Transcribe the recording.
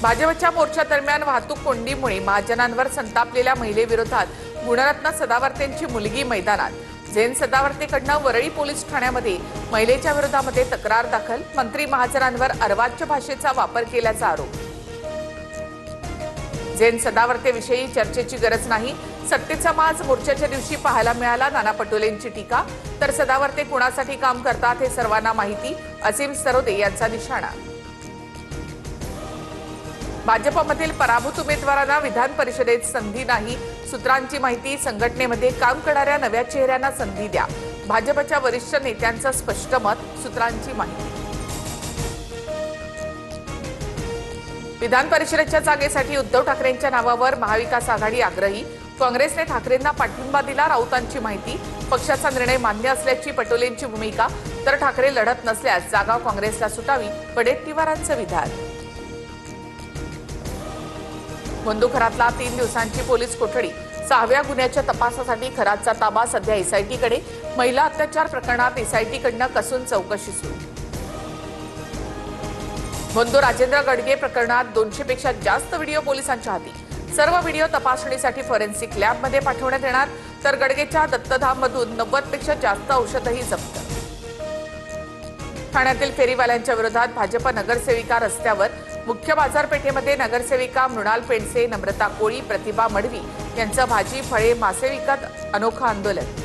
भाजपच्या मोर्चादरम्यान वाहतूक कोंडीमुळे महाजनांवर संतापलेल्या महिलेविरोधात गुणरत्न सदावर्तेंची मुलगी मैदानात। झेन सदावर्तेकडनं वरळी पोलीस ठाण्यामध्ये महिलेच्या विरोधामध्ये तक्रार दाखल। मंत्री महाजनांवर अर्वाच्य भाषेचा वापर केल्याचा आरोप। झेन सदावर्तेविषयी चर्चेची गरज नाही, सत्तेचा माज मोर्चाच्या दिवशी पाहायला मिळाला। नाना पटोलेंची टीका। तर सदावर्ते कुणासाठी काम करतात हे सर्वांना माहिती, असीम सरोदे यांचा निशाणा। भाजपमधील पराभूत उमेदवारांना विधान परिषदेत संधी नाही, सूत्रांची माहिती। संघटनेमध्ये काम करणाऱ्या नव्या चेहऱ्यांना संधी द्या, भाजपच्या वरिष्ठ नेत्यांचं स्पष्ट मत, सूत्रांची माहिती। विधान परिषदेच्या जागेसाठी उद्धव ठाकरेंच्या नावावर महाविकास आघाडी आग्रही। काँग्रेसने ठाकरेंना पाठिंबा दिला, राऊतांची माहिती। पक्षाचा निर्णय मान्य असल्याची पटोलेंची भूमिका। तर ठाकरे लढत नसल्यास जागा काँग्रेसला सुटावी, वडेट्टीवारांचं विधान। बंदूखरातला 3 दिवसांची पोलीस कोठडी। 6व्या गुन्ह्याच्या तपासासाठी खरातचा ताबा सध्या एसआयटीकडे। महिला अत्याचार प्रकरणात एसआयटीकडनं कसून चौकशी सुरू। बंधू राजेंद्र गडगे प्रकरणात 200 पेक्षा जास्त व्हिडिओ पोलिसांच्या हाती। सर्व व्हिडिओ तपासणीसाठी फॉरेन्सिक लॅबमध्ये पाठवण्यात येणार। तर गडगेच्या दत्तधाममधून 90 पेक्षा जास्त औषधही जप्त। ठाण्यातील फेरीवाल्यांच्या विरोधात भाजप नगरसेविका रस्त्यावर। मुख्य बाजारपेठेमध्ये नगरसेविका मृणाल पेंडसे, नम्रता कोळी, प्रतिभा मडवी यांचं भाजी, फळे, मासे विकत अनोखं आंदोलन।